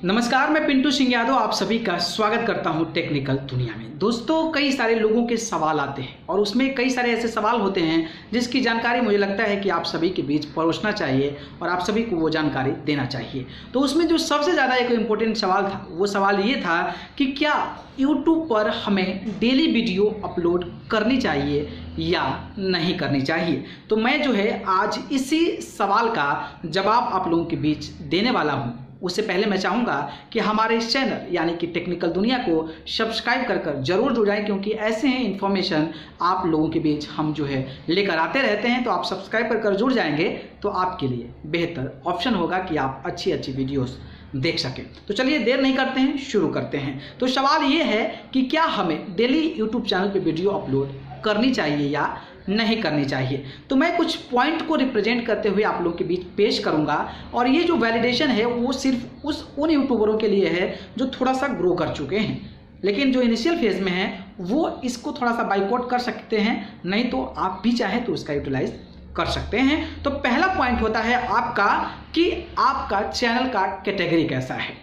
नमस्कार, मैं पिंटू सिंह यादव आप सभी का स्वागत करता हूं टेक्निकल दुनिया में। दोस्तों, कई सारे लोगों के सवाल आते हैं और उसमें कई सारे ऐसे सवाल होते हैं जिसकी जानकारी मुझे लगता है कि आप सभी के बीच परोसना चाहिए और आप सभी को वो जानकारी देना चाहिए। तो उसमें जो सबसे ज़्यादा एक इम्पोर्टेंट सवाल था, वो सवाल ये था कि क्या यूट्यूब पर हमें डेली वीडियो अपलोड करनी चाहिए या नहीं करनी चाहिए। तो मैं जो है आज इसी सवाल का जवाब आप लोगों के बीच देने वाला हूँ। उससे पहले मैं चाहूँगा कि हमारे इस चैनल यानी कि टेक्निकल दुनिया को सब्सक्राइब कर जरूर जुड़ जाएं, क्योंकि ऐसे हैं इन्फॉर्मेशन आप लोगों के बीच हम जो है लेकर आते रहते हैं। तो आप सब्सक्राइब कर जुड़ जाएंगे तो आपके लिए बेहतर ऑप्शन होगा कि आप अच्छी अच्छी वीडियोस देख सकें। तो चलिए देर नहीं करते हैं, शुरू करते हैं। तो सवाल ये है कि क्या हमें डेली यूट्यूब चैनल पर वीडियो अपलोड करनी चाहिए या नहीं करनी चाहिए। तो मैं कुछ पॉइंट को रिप्रेजेंट करते हुए आप लोगों के बीच पेश करूंगा और ये जो वैलिडेशन है वो सिर्फ उन यूट्यूबरों के लिए है जो थोड़ा सा ग्रो कर चुके हैं, लेकिन जो इनिशियल फेज में है वो इसको थोड़ा सा बाइकआउट कर सकते हैं, नहीं तो आप भी चाहें तो उसका यूटिलाइज कर सकते हैं। तो पहला पॉइंट होता है आपका कि आपका चैनल का कैटेगरी कैसा है।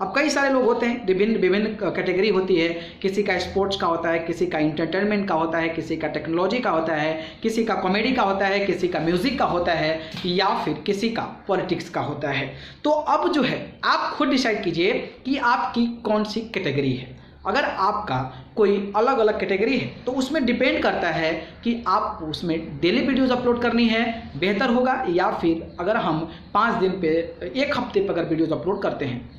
अब कई सारे लोग होते हैं, विभिन्न कैटेगरी होती है। किसी का स्पोर्ट्स का होता है, किसी का इंटरटेनमेंट का होता है, किसी का टेक्नोलॉजी का होता है, किसी का कॉमेडी का होता है, किसी का म्यूजिक का होता है या फिर किसी का पॉलिटिक्स का होता है। तो अब जो है आप खुद डिसाइड कीजिए कि आपकी कौन सी कैटेगरी है। अगर आपका कोई अलग अलग कैटेगरी है तो उसमें डिपेंड करता है कि आप उसमें डेली वीडियोस अपलोड करनी है बेहतर होगा, या फिर अगर हम 5 दिन पे 1 हफ्ते पर अगर वीडियोस अपलोड करते हैं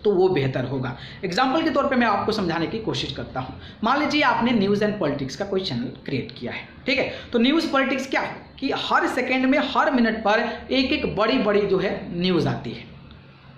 तो वो बेहतर होगा। एग्जाम्पल के तौर पे मैं आपको समझाने की कोशिश करता हूँ। मान लीजिए आपने न्यूज़ एंड पॉलिटिक्स का कोई चैनल क्रिएट किया है, ठीक है। तो न्यूज़ पॉलिटिक्स क्या है कि हर सेकेंड में हर मिनट पर एक बड़ी बड़ी जो है न्यूज़ आती है।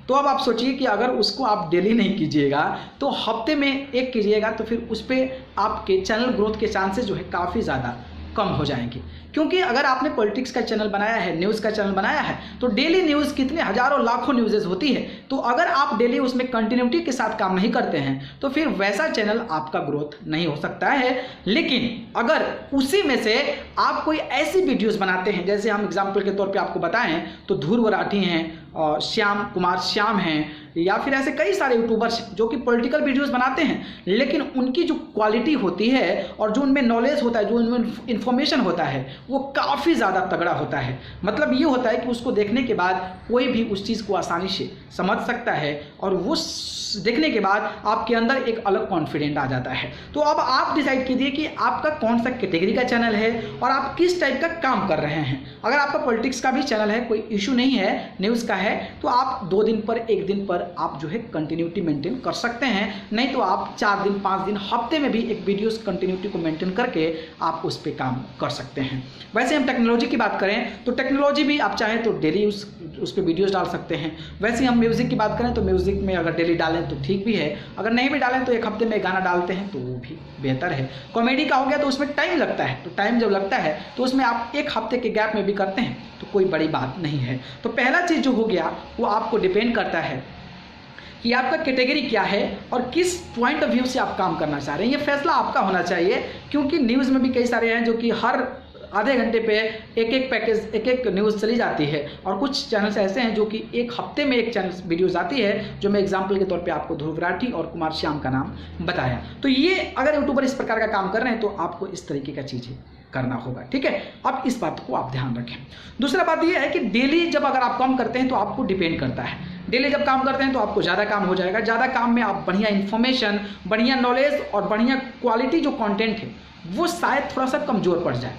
तो अब आप सोचिए कि अगर उसको आप डेली नहीं कीजिएगा तो हफ्ते में एक कीजिएगा, तो फिर उस पर आपके चैनल ग्रोथ के चांसेस जो है काफ़ी ज़्यादा कम हो जाएंगे। क्योंकि अगर आपने पॉलिटिक्स का चैनल बनाया है, न्यूज़ का चैनल बनाया है, तो डेली न्यूज़ कितने हजारों लाखों न्यूज़ेस होती है। तो अगर आप डेली उसमें कंटिन्यूटी के साथ काम नहीं करते हैं तो फिर वैसा चैनल आपका ग्रोथ नहीं हो सकता है। लेकिन अगर उसी में से आप कोई ऐसी वीडियोस बनाते हैं, जैसे हम एग्जाम्पल के तौर पे आपको बताएं तो ध्रुव राठी हैं और श्याम कुमार श्याम हैं, या फिर ऐसे कई सारे यूट्यूबर्स जो कि पॉलिटिकल वीडियोस बनाते हैं, लेकिन उनकी जो क्वालिटी होती है और जो उनमें नॉलेज होता है, जो उनमें इंफॉर्मेशन होता है, वो काफ़ी ज़्यादा तगड़ा होता है। मतलब ये होता है कि उसको देखने के बाद कोई भी उस चीज़ को आसानी से समझ सकता है और वो देखने के बाद आपके अंदर एक अलग कॉन्फिडेंट आ जाता है। तो अब आप डिसाइड कीजिए कि आपका कौन सा कैटेगरी का चैनल है और आप किस टाइप का काम कर रहे हैं। अगर आपका पॉलिटिक्स का भी चैनल है, कोई इशू नहीं है, न्यूज़ का है, तो आप 2 दिन पर 1 दिन पर आप जो है कंटिन्यूटी मेंटेन कर सकते हैं। नहीं तो आप 4 दिन 5 दिन हफ्ते में भी एक वीडियोस कंटिन्यूटी को मेंटेन करके आप उस पर काम कर सकते हैं। वैसे हम टेक्नोलॉजी की बात करें तो टेक्नोलॉजी भी आप चाहें तो डेली उस पर वीडियोस डाल सकते हैं। वैसे हम म्यूज़िक की बात करें तो म्यूज़िक में अगर डेली डालें तो ठीक भी है, अगर नहीं भी डालें तो 1 हफ्ते में गाना डालते हैं तो वो भी बेहतर है। कॉमेडी का हो गया तो उसमें टाइम लगता है, तो टाइम जब लगता है तो उसमें आप 1 हफ्ते के गैप में भी करते हैं तो कोई बड़ी बात नहीं है। तो पहला चीज़ जो हो गया वो आपको डिपेंड करता है कि आपका कैटेगरी क्या है और किस पॉइंट ऑफ व्यू से आप काम करना चाह रहे हैं। ये फैसला आपका होना चाहिए, क्योंकि न्यूज़ में भी कई सारे हैं जो कि हर आधे घंटे पे एक पैकेज एक न्यूज़ चली जाती है, और कुछ चैनल्स ऐसे हैं जो कि 1 हफ्ते में एक चैनल वीडियोज़ आती है, जो मैं एग्जांपल के तौर पे आपको ध्रुव राठी और कुमार श्याम का नाम बताया। तो ये अगर यूट्यूबर इस प्रकार का काम कर रहे हैं तो आपको इस तरीके का चीज़ें करना होगा, ठीक है। अब इस बात को आप ध्यान रखें। दूसरा बात यह है कि डेली जब अगर आप काम करते हैं तो आपको डिपेंड करता है, डेली जब काम करते हैं तो आपको ज़्यादा काम हो जाएगा। ज़्यादा काम में आप बढ़िया इन्फॉर्मेशन, बढ़िया नॉलेज और बढ़िया क्वालिटी जो कंटेंट है वो शायद थोड़ा सा कमज़ोर पड़ जाए,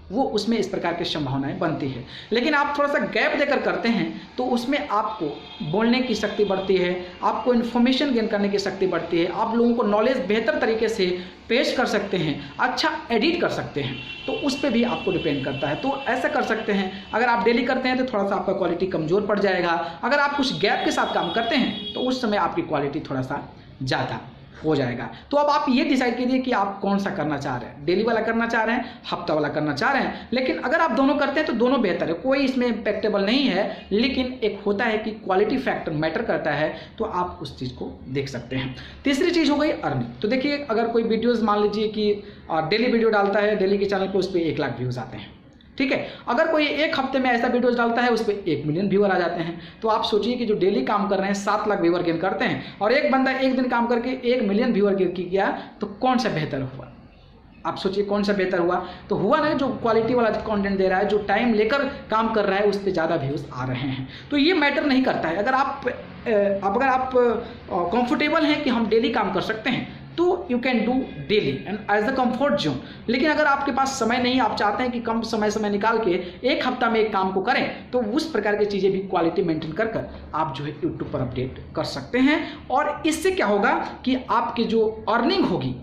वो उसमें इस प्रकार की संभावनाएं बनती है। लेकिन आप थोड़ा सा गैप देकर करते हैं तो उसमें आपको बोलने की शक्ति बढ़ती है, आपको इन्फॉर्मेशन गेन करने की शक्ति बढ़ती है, आप लोगों को नॉलेज बेहतर तरीके से पेश कर सकते हैं, अच्छा एडिट कर सकते हैं। तो उस पर भी आपको डिपेंड करता है। तो ऐसा कर सकते हैं, अगर आप डेली करते हैं तो थोड़ा सा आपका क्वालिटी कमज़ोर पड़ जाएगा। अगर आप कुछ गैप के साथ काम करते हैं तो उस समय आपकी क्वालिटी थोड़ा सा ज़्यादा हो जाएगा। तो अब आप ये डिसाइड कीजिए कि आप कौन सा करना चाह रहे हैं, डेली वाला करना चाह रहे हैं, हफ्ता वाला करना चाह रहे हैं। लेकिन अगर आप दोनों करते हैं तो दोनों बेहतर है, कोई इसमें इम्पैक्टेबल नहीं है। लेकिन एक होता है कि क्वालिटी फैक्टर मैटर करता है, तो आप उस चीज़ को देख सकते हैं। तीसरी चीज़ हो गई अर्निंग। तो देखिए, अगर कोई वीडियोज़ मान लीजिए कि डेली वीडियो डालता है, डेली के चैनल पर उस पर 1 लाख व्यूज़ आते हैं, ठीक है। अगर कोई एक हफ्ते में ऐसा वीडियोस डालता है उस पर 1 मिलियन व्यूअर आ जाते हैं, तो आप सोचिए कि जो डेली काम कर रहे हैं 7 लाख व्यूअर गेन करते हैं और एक बंदा एक दिन काम करके 1 मिलियन व्यूअर गेन किया, तो कौन सा बेहतर हुआ? आप सोचिए कौन सा बेहतर हुआ? तो हुआ ना जो क्वालिटी वाला कंटेंट दे रहा है, जो टाइम लेकर काम कर रहा है, उस पर ज़्यादा व्यूज़ आ रहे हैं। तो ये मैटर नहीं करता है। अगर आप कंफर्टेबल हैं कि हम डेली काम कर सकते हैं तो you can do daily and as a comfort zone. लेकिन अगर आपके पास समय नहीं, आप चाहते हैं कि कम समय निकाल के एक हफ्ता में एक काम को करें, तो उस प्रकार की चीज़ें भी क्वालिटी मेंटेन कर आप जो है यूट्यूब पर अपडेट कर सकते हैं। और इससे क्या होगा कि आपकी जो अर्निंग होगी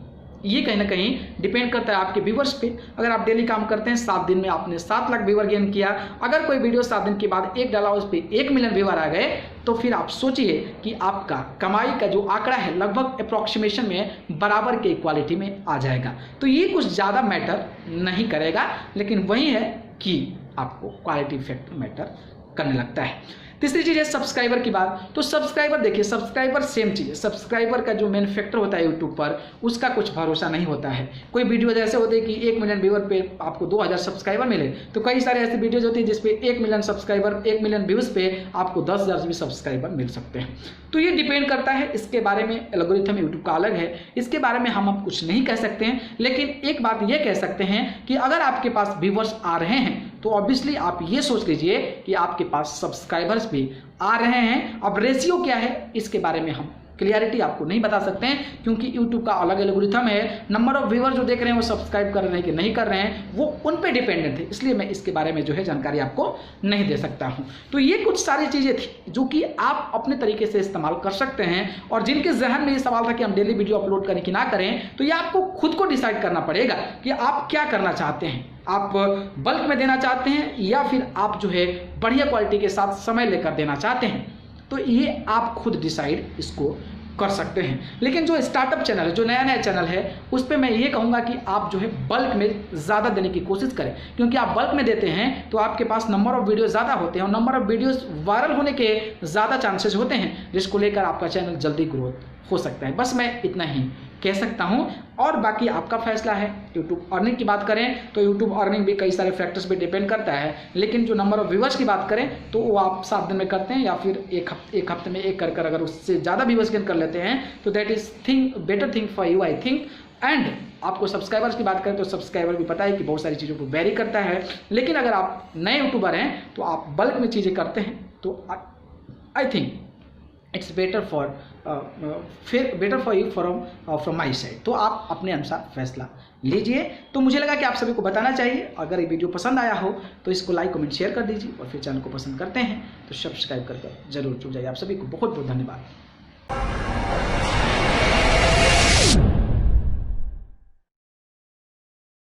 ये कहीं ना कहीं डिपेंड करता है आपके व्यूवर्स पे। अगर आप डेली काम करते हैं, 7 दिन में आपने 7 लाख व्यूवर गेन किया, अगर कोई वीडियो 7 दिन के बाद एक डाला, उस पर 1 मिलियन व्यूवर आ गए, तो फिर आप सोचिए कि आपका कमाई का जो आंकड़ा है लगभग अप्रॉक्सीमेशन में बराबर के इक्वालिटी में आ जाएगा। तो ये कुछ ज़्यादा मैटर नहीं करेगा, लेकिन वही है कि आपको क्वालिटी फैक्टर मैटर करने लगता है। तीसरी चीज़ है सब्सक्राइबर की बात। तो सब्सक्राइबर देखिए, सब्सक्राइबर सेम चीज़ है। सब्सक्राइबर का जो मेन फैक्टर होता है यूट्यूब पर, उसका कुछ भरोसा नहीं होता है। कोई वीडियो ऐसे होते हैं कि 1 मिलियन व्यूअर पे आपको 2000 सब्सक्राइबर मिले, तो कई सारे ऐसे वीडियोज होती है जिसपे 1 मिलियन सब्सक्राइबर, 1 मिलियन व्यूज़ पे आपको 10,000 भी सब्सक्राइबर मिल सकते हैं। तो ये डिपेंड करता है, इसके बारे में एल्गोरिथम यूट्यूब का अलग है, इसके बारे में हम अब कुछ नहीं कह सकते हैं। लेकिन एक बात ये कह सकते हैं कि अगर आपके पास व्यूवर्स आ रहे हैं तो ऑब्वियसली आप ये सोच लीजिए कि आपके पास सब्सक्राइबर्स भी आ रहे हैं। अब रेशियो क्या है इसके बारे में हम क्लियरिटी आपको नहीं बता सकते हैं, क्योंकि यूट्यूब का अलग एल्गोरिथम है। नंबर ऑफ व्यूअर जो देख रहे हैं वो सब्सक्राइब कर रहे हैं कि नहीं कर रहे हैं, वो उन पे डिपेंडेंट है, इसलिए मैं इसके बारे में जो है जानकारी आपको नहीं दे सकता हूं। तो ये कुछ सारी चीज़ें थी जो कि आप अपने तरीके से इस्तेमाल कर सकते हैं, और जिनके जहन में ये सवाल था कि हम डेली वीडियो अपलोड करें कि ना करें, तो ये आपको खुद को डिसाइड करना पड़ेगा कि आप क्या करना चाहते हैं। आप बल्क में देना चाहते हैं या फिर आप जो है बढ़िया क्वालिटी के साथ समय लेकर देना चाहते हैं, तो ये आप खुद डिसाइड इसको कर सकते हैं। लेकिन जो स्टार्टअप चैनल है, जो नया चैनल है, उस पर मैं ये कहूँगा कि आप जो है बल्क में ज़्यादा देने की कोशिश करें, क्योंकि आप बल्क में देते हैं तो आपके पास नंबर ऑफ वीडियो ज़्यादा होते हैं और नंबर ऑफ वीडियोस वायरल होने के ज़्यादा चांसेस होते हैं, जिसको लेकर आपका चैनल जल्दी ग्रोथ हो सकता है। बस मैं इतना ही कह सकता हूं, और बाकी आपका फैसला है। यूट्यूब अर्निंग की बात करें तो यूट्यूब अर्निंग भी कई सारे फैक्टर्स पे डिपेंड करता है, लेकिन जो नंबर ऑफ व्यूवर्स की बात करें तो वो आप 7 दिन में करते हैं या फिर एक हफ्ते में एक कर अगर उससे ज़्यादा व्यूवर्स गेन कर लेते हैं तो that is better thing for you I think. And आपको सब्सक्राइबर्स की बात करें तो सब्सक्राइबर भी पता है कि बहुत सारी चीज़ों को वेरी करता है, लेकिन अगर आप नए यूट्यूबर हैं तो आप बल्क में चीज़ें करते हैं तो I think it's better for you from my side. तो आप अपने अनुसार फैसला लीजिए। तो मुझे लगा कि आप सभी को बताना चाहिए। अगर ये वीडियो पसंद आया हो तो इसको लाइक कमेंट शेयर कर दीजिए, और फिर चैनल को पसंद करते हैं तो सब्सक्राइब कर जरूर जुड़ जाइए। आप सभी को बहुत बहुत धन्यवाद।